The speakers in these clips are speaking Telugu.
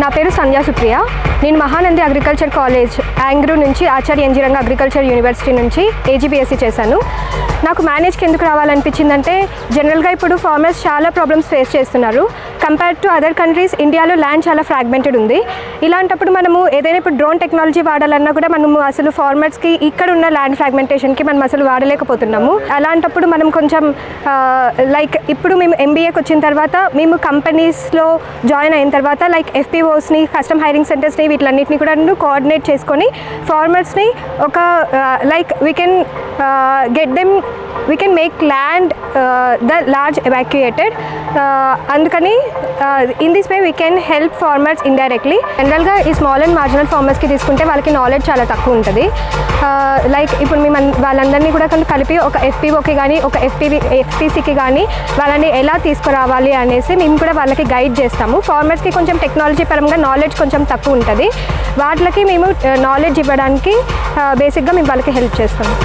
నా పేరు సంధ్యా సుప్రియ. నేను మహానంది అగ్రికల్చర్ కాలేజ్ యాంగ్రూ నుంచి ఆచార్య ఎన్జీ రంగా అగ్రికల్చర్ యూనివర్సిటీ నుంచి ఏజీబీఎస్సీ చేశాను. నాకు మేనేజ్కి ఎందుకు రావాలనిపించిందంటే జనరల్గా ఇప్పుడు ఫార్మర్స్ చాలా ప్రాబ్లమ్స్ ఫేస్ చేస్తున్నారు. కంపేర్డ్ టు అదర్ కంట్రీస్ ఇండియాలో ల్యాండ్ చాలా ఫ్రాగ్మెంటెడ్ ఉంది. ఇలాంటప్పుడు మనము ఏదైనా ఇప్పుడు డ్రోన్ టెక్నాలజీ వాడాలన్నా కూడా మనము అసలు ఫార్మర్స్కి ఇక్కడ ఉన్న ల్యాండ్ ఫ్రాగ్మెంటేషన్కి మనం అసలు వాడలేకపోతున్నాము. అలాంటప్పుడు మనం కొంచెం లైక్ ఇప్పుడు మేము ఎంబీఏకి వచ్చిన తర్వాత మేము కంపెనీస్లో జాయిన్ అయిన తర్వాత లైక్ ఎఫ్పిఓస్ని, కస్టమ్ హైరింగ్ సెంటర్స్ని వీటిలన్నింటినీ కూడా కోఆర్డినేట్ చేసుకొని ఫార్మర్స్ని ఒక like we can make land the large evacuated. అందుకని in this way we can help farmers indirectly. జనరల్గా ఈ స్మాల్ అండ్ మార్జినల్ ఫార్మర్స్కి తీసుకుంటే వాళ్ళకి నాలెడ్జ్ చాలా తక్కువ ఉంటుంది. లైక్ ఇప్పుడు మేము వాళ్ళందరినీ కూడా కలిపి ఒక ఎఫ్పిఓకి కానీ ఒక ఎఫ్పిసికి కానీ వాళ్ళని ఎలా తీసుకురావాలి అనేసి మేము కూడా వాళ్ళకి గైడ్ చేస్తాము. ఫార్మర్స్కి కొంచెం టెక్నాలజీ పరంగా నాలెడ్జ్ కొంచెం తక్కువ ఉంటుంది. వాటికి మేము నాలెడ్జ్ ఇవ్వడానికి బేసిక్గా మేము వాళ్ళకి హెల్ప్ చేస్తాము.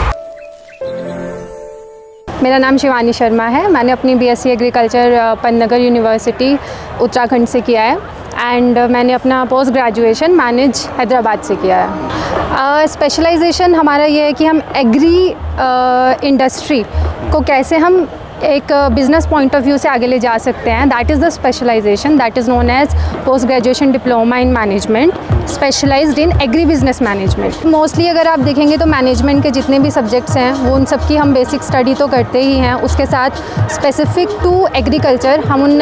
मेरा नाम शिवानी शर्मा है. मैंने अपनी बीएससी एग्रीकल्चर पन्नगर यूनिवर्सिटी उत्तराखंड से किया है एंड मैंने अपना पोस्ट ग्रेजुएशन मैनेज हैदराबाद से किया है. स्पेशलाइजेशन हमारा ये है कि हम एग्री इंडस्ट्री को कैसे हम एक बिज़नेस पॉइंट ऑफ व्यू से आगे ले जा सकते हैं. That is the specialisation that is known as post graduation diploma in management specialised in agri business management. Mostly अगर आप देखेंगे तो मैनेजमेंट के जितने भी सब्जेक्ट्स हैं वो उन सब की हम बेसिक स्टडी तो करते ही हैं. उसके साथ स्पेसिफिक टू एग्रीकल्चर हम उन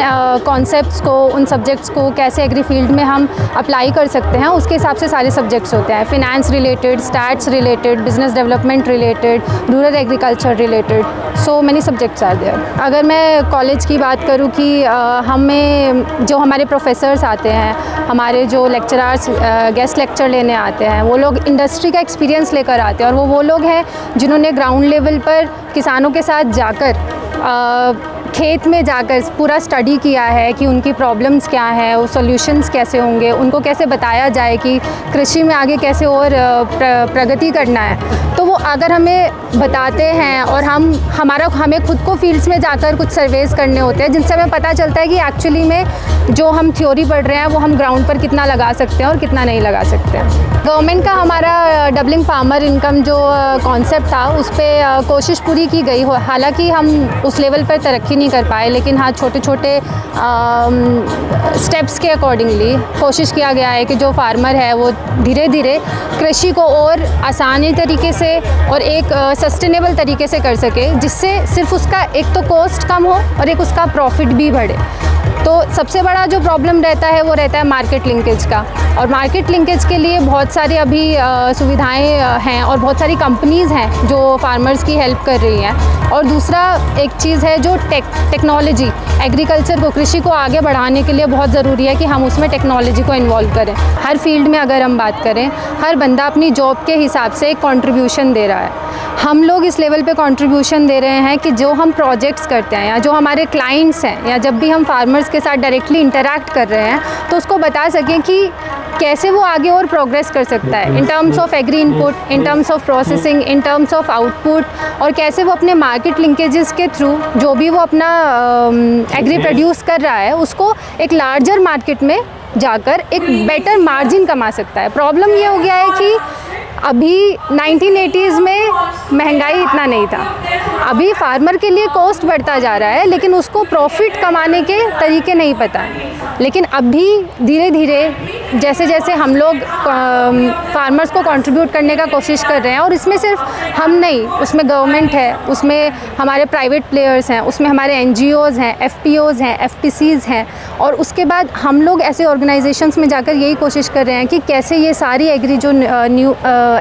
कॉन्सेप्ट्स को, उन सब्जेक्ट्स को कैसे एग्री फील्ड में हम अप्लाई कर सकते हैं उसके हिसाब से सारे सब्जेक्ट्स होते हैं. Finance related, stats related, business development related, rural agriculture related, so many subjects are there. अगर मैं कॉलेज की बात करूँ कि हमें जो हमारे प्रोफेसर्स आते हैं, हमारे जो लेक्चरर्स गेस्ट लेक्चर लेने आते हैं, वो लोग इंडस्ट्री का एक्सपीरियंस लेकर आते हैं और वो लोग हैं जिन्होंने ग्राउंड लेवल पर किसानों के साथ जाकर खेत में जाकर पूरा स्टडी किया है कि उनकी प्रॉब्लम्स क्या हैं, वो सॉल्यूशंस कैसे होंगे, उनको कैसे बताया जाए कि कृषि में आगे कैसे और प्रगति करना है. तो वो अगर हमें बताते हैं और हमें खुद को फील्ड्स में जाकर कुछ सर्वेस करने होते हैं जिनसे हमें पता चलता है कि एक्चुअली में जो हम थ्योरी पढ़ रहे हैं वो हम ग्राउंड पर कितना लगा सकते हैं और कितना नहीं लगा सकते हैं. गवर्नमेंट का हमारा डबलिंग फार्मर इनकम जो कॉन्सेप्ट था उस पर कोशिश पूरी की गई हो. हालांकि हम उस लेवल पर तरक्की नहीं कर पाए, लेकिन हाँ छोटे छोटे स्टेप्स के अकॉर्डिंगली कोशिश किया गया है कि जो फार्मर है वो धीरे धीरे कृषि को और आसानी तरीके से और एक सस्टेनेबल तरीके से कर सके, जिससे सिर्फ उसका एक तो कॉस्ट कम हो और एक उसका प्रॉफिट भी बढ़े. तो सबसे बड़ा जो प्रॉब्लम रहता है वो रहता है मार्केट लिंकेज का. और मार्केट लिंकेज के लिए बहुत सारी अभी सुविधाएं हैं और बहुत सारी कंपनीज़ हैं जो फार्मर्स की हेल्प कर रही हैं. और दूसरा एक चीज़ है जो टेक्नोलॉजी एग्रीकल्चर को, कृषि को आगे बढ़ाने के लिए बहुत ज़रूरी है कि हम उसमें टेक्नोलॉजी को इन्वॉल्व करें. हर फील्ड में अगर हम बात करें, हर बंदा अपनी जॉब के हिसाब से एक कंट्रीब्यूशन दे रहा है. हम लोग इस लेवल पे कंट्रीब्यूशन दे रहे हैं कि जो हम प्रोजेक्ट्स करते हैं या जो हमारे क्लाइंट्स हैं या जब भी हम फार्मर्स के साथ डायरेक्टली इंटरैक्ट कर रहे हैं तो उसको बता सकें कि कैसे वो आगे और प्रोग्रेस कर सकता है in terms of agri input, in terms of processing, in terms of output, और कैसे वो अपने मार्केट लिंकेजेस के थ्रू जो भी वो अपना एग्री प्रोड्यूस कर रहा है उसको एक लार्जर मार्केट में जाकर एक बेटर मार्जिन कमा सकता है. प्रॉब्लम ये हो गया है कि अभी 1980s में महंगाई इतना नहीं था. अभी फार्मर के लिए कॉस्ट बढ़ता जा रहा है लेकिन उसको प्रॉफिट कमाने के तरीके नहीं पता हैं. लेकिन अभी धीरे धीरे जैसे जैसे हम लोग फार्मर्स को कंट्रीब्यूट करने का कोशिश कर रहे हैं, और इसमें सिर्फ हम नहीं, उसमें गवर्नमेंट है, उसमें हमारे प्राइवेट प्लेयर्स हैं, उसमें हमारे NGOs हैं, FPOs हैं, FPCs हैं, और उसके बाद हम लोग ऐसे ऑर्गेनाइजेशंस में जाकर यही कोशिश कर रहे हैं कि कैसे ये सारी एग्री जो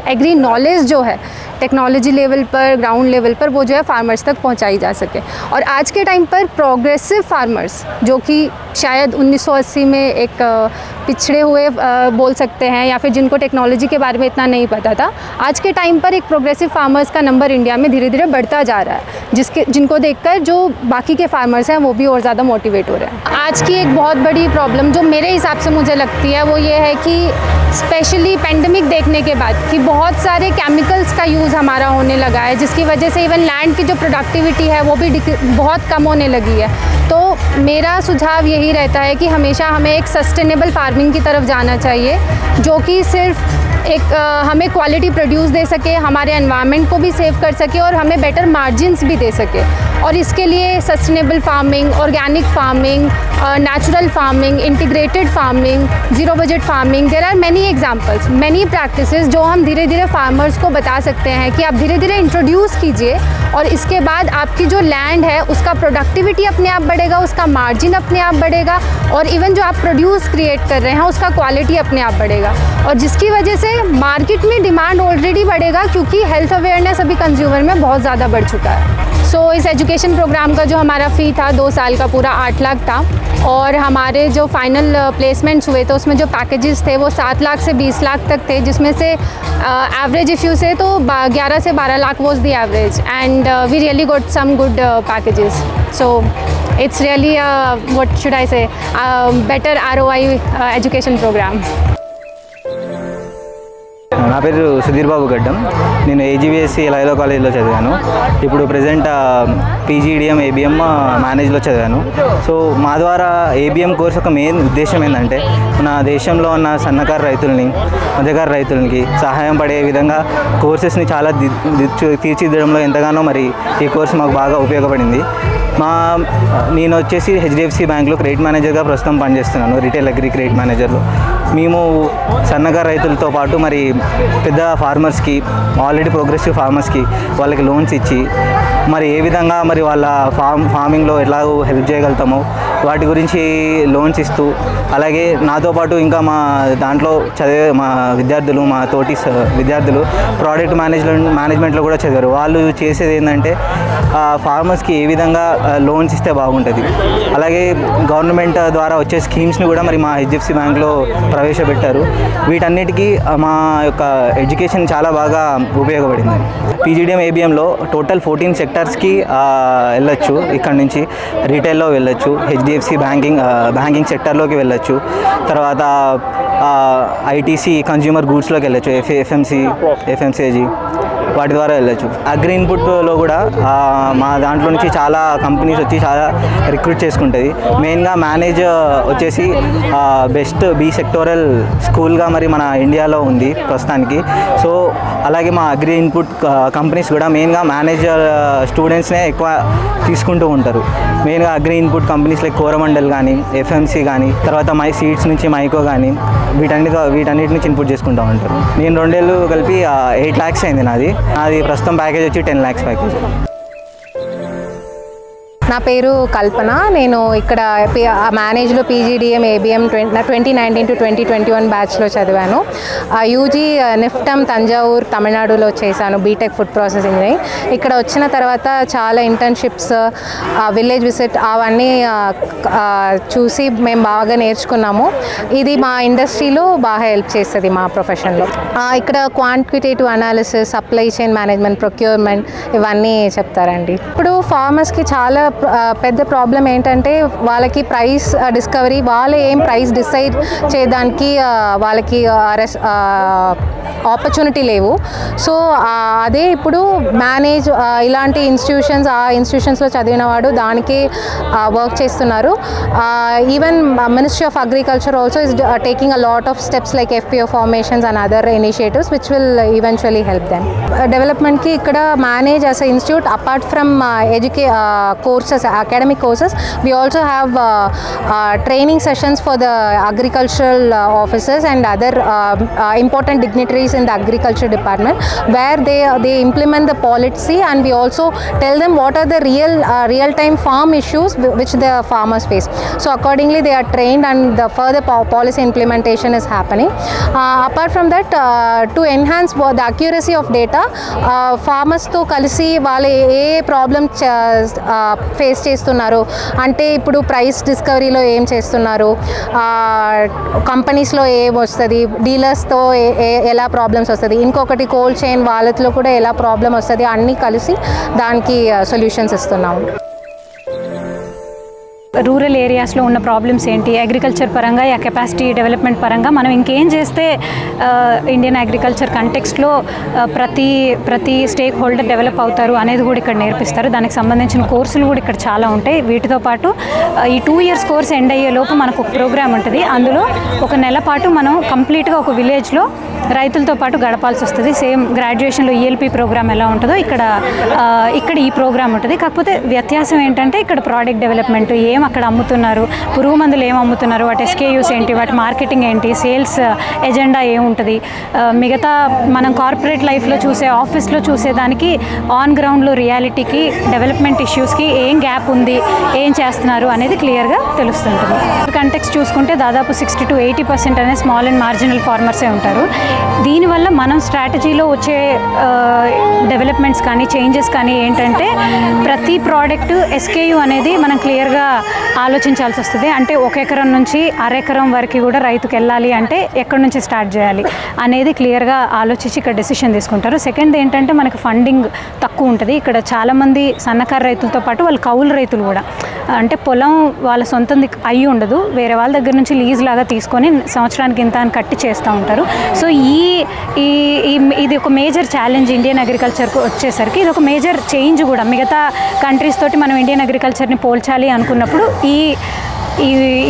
एग्री नॉलेज जो है टेक्नोलॉजी लेवल पर, ग्राउंड लेवल पर, वो जो है फार्मर्स तक पहुंचाई जा सके. और आज के टाइम पर प्रोग्रेसिव फार्मर्स जो कि शायद 1980 में एक पिछड़े हुए बोल सकते हैं या फिर जिनको टेक्नोलॉजी के बारे में इतना नहीं पता था, आज के टाइम पर एक प्रोग्रेसिव फार्मर्स का नंबर इंडिया में धीरे धीरे बढ़ता जा रहा है, जिनको देखकर जो बाकी के फार्मर्स हैं वो भी और ज़्यादा मोटिवेट हो रहे हैं. आज की एक बहुत बड़ी प्रॉब्लम जो मेरे हिसाब से मुझे लगती है वो ये है कि स्पेशली पेंडेमिक देखने के बाद कि बहुत सारे केमिकल्स का यूज़ हमारा होने लगा है, जिसकी वजह से इवन लैंड की जो प्रोडक्टिविटी है वो भी बहुत कम होने लगी है. तो मेरा सुझाव यही रहता है कि हमेशा हमें एक सस्टेनेबल फार्मिंग की तरफ जाना चाहिए, जो कि सिर्फ एक हमें क्वालिटी प्रोड्यूस दे सके, हमारे एनवायरनमेंट को भी सेव कर सके और हमें बेटर मार्जिन्स भी दे सके। और इसके लिए sustainable farming, organic farming, natural farming, integrated farming, zero budget farming, there are many examples, many practices जो हम धीरे धीरे फार्मर्स को बता सकते हैं कि आप धीरे धीरे इंट्रोड्यूस कीजिए और इसके बाद आपकी जो लैंड है उसका प्रोडक्टिविटी अपने आप बढ़ेगा, उसका मार्जिन अपने आप बढ़ेगा और इवन जो आप प्रोड्यूस क्रिएट कर रहे हैं उसका क्वालिटी अपने आप बढ़ेगा और जिसकी वजह से मार्केट में डिमांड ऑलरेडी बढ़ेगा, क्योंकि हेल्थ अवेयरनेस अभी कंज्यूमर में बहुत ज़्यादा बढ़ चुका है। सो इस एजुकेशन प्रोग्राम का जो हमारा फ़ी था 2 साल का पूरा 8 लाख था और हमारे जो फाइनल प्लेसमेंट्स हुए थे उसमें जो पैकेजेस थे वो 7 लाख से 20 लाख तक थे, जिसमें से एवरेज इफ़ यू से तो 11 से 12 lakh was the average and we really got some good packages. So it's really what should I say better ROI education programme. నా పేరు సుధీర్ బాబు గడ్డం. నేను AGBSC లైలో కాలేజ్లో చదివాను. ఇప్పుడు ప్రజెంట్ PGDM ABM మేనేజ్లో చదివాను. సో మా ద్వారా ABM కోర్స్ యొక్క మెయిన్ ఉద్దేశం ఏంటంటే మన దేశంలో ఉన్న సన్నకారు రైతుల్ని, మధ్యకారు రైతులకి సహాయం పడే విధంగా కోర్సెస్ని చాలా తీర్చిదిద్దడంలో ఎంతగానో మరి ఈ కోర్సు మాకు బాగా ఉపయోగపడింది. నేను వచ్చేసి HDFC బ్యాంక్లో క్రెడిట్ మేనేజర్గా ప్రస్తుతం పనిచేస్తున్నాను, రిటైల్ అగ్రి క్రెడిట్ మేనేజర్లో. మేము సన్నకారు రైతులతో పాటు మరి పెద్ద ఫార్మర్స్కి, ఆల్రెడీ ప్రోగ్రెసివ్ ఫార్మర్స్కి వాళ్ళకి లోన్స్ ఇచ్చి మరి ఏ విధంగా మరి వాళ్ళ ఫార్మింగ్లో ఎట్లా హెల్ప్ చేయగలుగుతామో వాటి గురించి లోన్స్ ఇస్తూ, అలాగే నాతో పాటు ఇంకా మా దాంట్లో చదివే మా విద్యార్థులు, మా తోటి విద్యార్థులు ప్రోడక్ట్ మేనేజ్మెంట్లో కూడా చదివారు. వాళ్ళు చేసేది ఏంటంటే ఫార్మర్స్కి ఏ విధంగా లోన్స్ ఇస్తే బాగుంటుంది, అలాగే గవర్నమెంట్ ద్వారా వచ్చే స్కీమ్స్ని కూడా మరి మా HDFC బ్యాంక్లో ప్రవేశపెట్టారు. వీటన్నిటికీ మా యొక్క ఎడ్యుకేషన్ చాలా బాగా ఉపయోగపడింది. PGDM ABMలో టోటల్ 14 సెక్టర్స్కి వెళ్ళొచ్చు. ఇక్కడ నుంచి రీటైల్లో వెళ్ళొచ్చు, HDFC బ్యాంకింగ్ సెక్టర్లోకి వెళ్ళొచ్చు, తర్వాత ITC కన్జ్యూమర్ గూడ్స్లోకి వెళ్ళొచ్చు, FMCG వాటి ద్వారా వెళ్ళొచ్చు. అగ్రి ఇన్పుట్లో కూడా మా దాంట్లో నుంచి చాలా కంపెనీస్ వచ్చి చాలా రిక్రూట్ చేసుకుంటుంది. మెయిన్గా మేనేజ్ వచ్చేసి బెస్ట్ B సెక్టోరల్ స్కూల్గా మరి మన ఇండియాలో ఉంది ప్రస్తుతానికి. సో అలాగే మా అగ్రి ఇన్పుట్ కంపెనీస్ కూడా మెయిన్గా మేనేజర్ స్టూడెంట్స్నే ఎక్కువ తీసుకుంటూ ఉంటారు. మెయిన్గా agri input companies like Coromandel కానీ, FMC కానీ, తర్వాత సీడ్స్ నుంచి మైకో కానీ వీటన్నిటి నుంచి ఇన్పుట్ చేసుకుంటూ ఉంటారు. నేను 2 ఏళ్ళు కలిపి 8 lakhs అయింది నాది ప్రస్తుతం ప్యాకేజ్ వచ్చి 10 lakhs ప్యాకేజ్. నా పేరు కల్పన. నేను ఇక్కడ మేనేజ్లో PGDM ABM 2019 to 2021 బ్యాచ్లో చదివాను. UG నిఫ్టమ్ తంజావూర్ తమిళనాడులో చేశాను, బీటెక్ ఫుడ్ ప్రాసెస్ ఇంజనీరింగ్. ఇక్కడ వచ్చిన తర్వాత చాలా ఇంటర్న్షిప్స్, విలేజ్ విజిట్ అవన్నీ చూసి మేము బాగా నేర్చుకున్నాము. ఇది మా ఇండస్ట్రీలో బాగా హెల్ప్ చేస్తుంది మా ప్రొఫెషన్లో. ఇక్కడ quantitative analysis, supply chain management, procurement ఇవన్నీ చెప్తారండి. ఇప్పుడు ఫార్మర్స్కి చాలా పెద్ద ప్రాబ్లం ఏంటంటే వాళ్ళకి ప్రైస్ డిస్కవరీ, వాళ్ళు ఏం ప్రైస్ డిసైడ్ చేయడానికి వాళ్ళకి ఆపర్చునిటీ లేవు. సో అదే ఇప్పుడు మేనేజ్ ఇలాంటి ఇన్స్టిట్యూషన్స్, ఆ ఇన్స్టిట్యూషన్స్లో చదివిన వాడు దానికి వర్క్ చేస్తున్నారు. Even ministry of agriculture also is taking a lot of steps like FPO formations and other initiatives which will eventually help them. డెవలప్మెంట్కి ఇక్కడ manage as a institute apart from courses, academic courses, we also have training sessions for the agricultural officers and other important dignitaries in the agriculture department, where they implement the policy, and we also tell them what are the real time farm issues which the farmers face. So accordingly they are trained and the further policy implementation is happening. Apart from that, to enhance the accuracy of data, farmers తో కలిసి వాళ్ళు ఏ ప్రాబ్లమ్ ఫేస్ చేస్తున్నారు అంటే ఇప్పుడు ప్రైస్ డిస్కవరీలో ఏం చేస్తున్నారు, కంపెనీస్లో ఏం వస్తుంది, డీలర్స్తో ఎలా ప్రాబ్లమ్స్ వస్తుంది, ఇంకొకటి కోల్డ్ చైన్ వాళ్ళతో కూడా ఎలా ప్రాబ్లం వస్తుంది, అన్నీ కలిసి దానికి సొల్యూషన్స్ ఇస్తున్నాము. రూరల్ ఏరియాస్లో ఉన్న ప్రాబ్లమ్స్ ఏంటి, అగ్రికల్చర్ పరంగా యా కెపాసిటీ డెవలప్మెంట్ పరంగా మనం ఇంకేం చేస్తే ఇండియన్ అగ్రికల్చర్ కంటెక్స్ట్లో ప్రతి స్టేక్ హోల్డర్ డెవలప్ అవుతారు అనేది కూడా ఇక్కడ నేర్పిస్తారు. దానికి సంబంధించిన కోర్సులు కూడా ఇక్కడ చాలా ఉంటాయి. వీటితో పాటు ఈ 2 years కోర్స్ ఎండ్ అయ్యే లోపు మనకు ఒక ప్రోగ్రామ్ ఉంటుంది. అందులో 1 నెల పాటు మనం కంప్లీట్గా ఒక విలేజ్లో రైతులతో పాటు గడపాల్సి వస్తుంది. సేమ్ గ్రాడ్యుయేషన్లో ELP ప్రోగ్రామ్ ఎలా ఉంటుందో ఇక్కడ ఈ ప్రోగ్రామ్ ఉంటుంది. కాకపోతే వ్యత్యాసం ఏంటంటే ఇక్కడ ప్రోడక్ట్ డెవలప్మెంట్, ఏం అక్కడ అమ్ముతున్నారు, పురుగు మందులు ఏం అమ్ముతున్నారు, వాటి SKUs ఏంటి, వాటి మార్కెటింగ్ ఏంటి, సేల్స్ ఎజెండా ఏముంటుంది, మిగతా మనం కార్పొరేట్ లైఫ్లో చూసే ఆఫీస్లో చూసేదానికి ఆన్ గ్రౌండ్లో రియాలిటీకి డెవలప్మెంట్ ఇష్యూస్కి ఏం గ్యాప్ ఉంది, ఏం చేస్తున్నారు అనేది క్లియర్గా తెలుస్తుంటుంది. కంటెక్స్ట్ చూసుకుంటే దాదాపు 60 to 80% అనేది స్మాల్ అండ్ మార్జినల్ ఫార్మర్సే ఉంటారు. దీనివల్ల మనం స్ట్రాటజీలో వచ్చే డెవలప్మెంట్స్ కానీ చేంజెస్ కానీ ఏంటంటే ప్రతి ప్రోడక్ట్ SKU అనేది మనం క్లియర్గా ఆలోచించాల్సి వస్తుంది. అంటే 1 ఎకరం నుంచి 1/2 ఎకరం వరకు కూడా రైతుకి వెళ్ళాలి అంటే ఎక్కడి నుంచి స్టార్ట్ చేయాలి అనేది క్లియర్గా ఆలోచించి ఇక్కడ డెసిషన్ తీసుకుంటారు. సెకండ్ ఏంటంటే మనకి ఫండింగ్ తక్కువ ఉంటుంది. ఇక్కడ చాలామంది సన్నకారు రైతులతో పాటు వాళ్ళు కౌలు రైతులు కూడా, అంటే పొలం వాళ్ళ సొంతం అయ్యి ఉండదు, వేరే వాళ్ళ దగ్గర నుంచి లీజ్ లాగా తీసుకొని సంవత్సరానికి ఇంత అని కట్టి చేస్తూ ఉంటారు. సో ఇది ఒక మేజర్ ఛాలెంజ్ ఇండియన్ అగ్రికల్చర్కి వచ్చేసరికి. ఇది ఒక మేజర్ చేంజ్ కూడా. మిగతా కంట్రీస్ తోటి మనం ఇండియన్ అగ్రికల్చర్ని పోల్చాలి అనుకున్నప్పుడు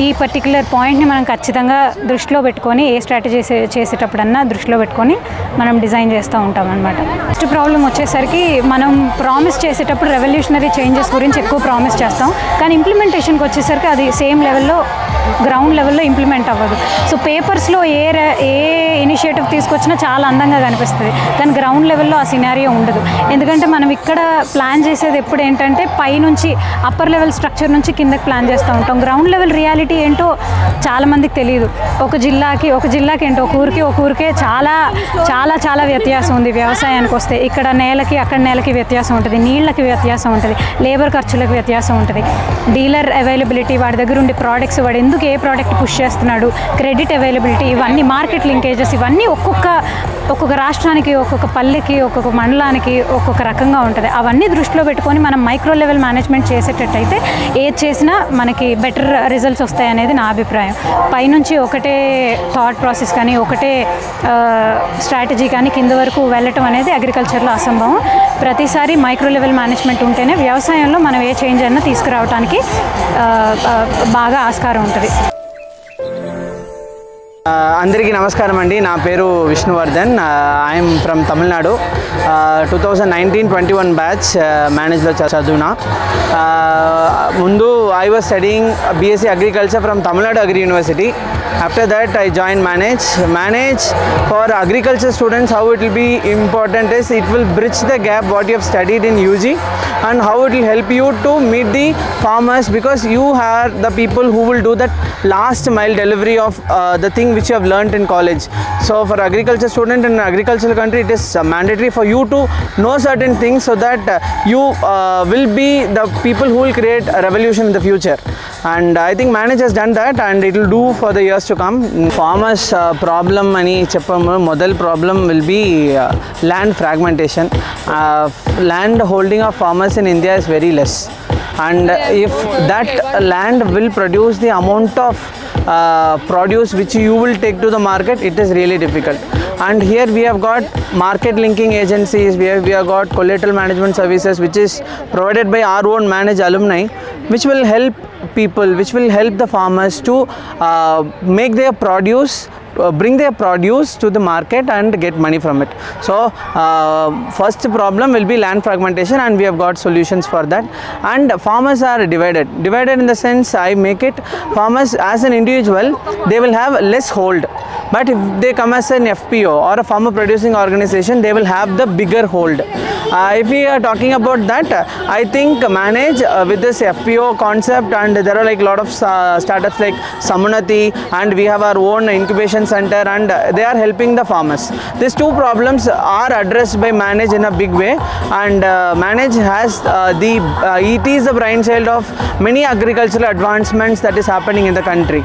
ఈ పర్టికులర్ పాయింట్ని మనం ఖచ్చితంగా దృష్టిలో పెట్టుకొని ఏ స్ట్రాటజీ చేసేటప్పుడన్నా దృష్టిలో పెట్టుకొని మనం డిజైన్ చేస్తూ ఉంటాం అనమాట. ఫస్ట్ ప్రాబ్లం వచ్చేసరికి మనం ప్రామిస్ చేసేటప్పుడు రెవల్యూషనరీ చేంజెస్ గురించి ఎక్కువ ప్రామిస్ చేస్తాం, కానీ ఇంప్లిమెంటేషన్కి వచ్చేసరికి అది సేమ్ లెవెల్లో గ్రౌండ్ లెవెల్లో ఇంప్లిమెంట్ అవ్వదు. సో పేపర్స్లో ఏ ఇనిషియేటివ్ తీసుకొచ్చినా చాలా అందంగా కనిపిస్తుంది, కానీ గ్రౌండ్ లెవెల్లో ఆ సినారియో ఉండదు. ఎందుకంటే మనం ఇక్కడ ప్లాన్ చేసేది ఎప్పుడు ఏంటంటే పైనుంచి అప్పర్ లెవెల్ స్ట్రక్చర్ నుంచి కిందకి ప్లాన్ చేస్తూ ఉంటాం. గ్రౌండ్ లెవెల్ రియాలిటీ ఏంటో చాలామందికి తెలియదు. ఒక జిల్లాకి ఏంటో ఒక ఊరికే చాలా చాలా చాలా వ్యత్యాసం ఉంది. వ్యవసాయానికి వస్తే ఇక్కడ నేలకి అక్కడ నేలకి వ్యత్యాసం ఉంటుంది, నీళ్ళకి వ్యత్యాసం ఉంటుంది, లేబర్ ఖర్చులకు వ్యత్యాసం ఉంటుంది, డీలర్ అవైలబిలిటీ, వాడి దగ్గర ఉండే ప్రోడక్ట్స్, వాడు ఎందుకు ఏ ప్రోడక్ట్ పుష్ చేస్తున్నాడు, క్రెడిట్ అవైలబిలిటీ, ఇవన్నీ మార్కెట్ లింకేజెస్, ఇవన్నీ ఒక్కొక్క రాష్ట్రానికి, ఒక్కొక్క పల్లెకి, ఒక్కొక్క మండలానికి ఒక్కొక్క రకంగా ఉంటుంది. అవన్నీ దృష్టిలో పెట్టుకొని మనం మైక్రో లెవెల్ మేనేజ్మెంట్ చేసేటట్టయితే ఏది చేసినా మనకి బెటర్ రిజల్ట్స్ వస్తాయి అనేది నా అభిప్రాయం. పైనుంచి ఒకటే థాట్ ప్రాసెస్ కానీ ఒకటే స్ట్రాటజీ కానీ కింద వరకు వెళ్ళటం అనేది అగ్రికల్చర్లో అసంభవం. ప్రతిసారి మైక్రో లెవెల్ మేనేజ్మెంట్ ఉంటేనే వ్యవసాయంలో మనం ఏ చేంజ్ అయినా తీసుకురావడానికి బాగా ఆస్కారం ఉంటుంది. అందరికీ నమస్కారం అండి. నా పేరు Vishnuvardhan. I'm from Tamil Nadu. 2019-21 batch మేనేజ్లో చదివినా. ముందు I was studying BSc agriculture from Tamil Nadu agri university. After that I joined manage for agriculture students. How it will be important is it will bridge the gap what you have studied in UG and how it will help you to meet the farmers, because you are the people who will do that last mile delivery of the thing which you have learnt in college. So for agriculture student in agricultural country, it is mandatory for you to know certain things so that you will be the people who will create a revolution in the future. And I think manage has done that and it will do for the years to come. Farmers problem ani cheppamu. Model problem will be land fragmentation. Land holding of farmers in India is very less, and if that land will produce the amount of produce which you will take to the market, it is really difficult. And here we have got market linking agencies, we have got collateral management services which is provided by our own managed alumni, which will help people, which will help the farmers to make their produce, bring their produce to the market and get money from it. So first problem will be land fragmentation, and we have got solutions for that. And farmers are divided in the sense, I make it, farmers as an individual they will have less hold, but if they come as an FPO or a farmer producing organization, they will have the bigger hold. If we are talking about that, I think manage with this FPO concept, and there are like a lot of startups like Samunati, and we have our own incubation center, and they are helping the farmers. These two problems are addressed by manage in a big way, and manage has it is the brainchild of many agricultural advancements that is happening in the country.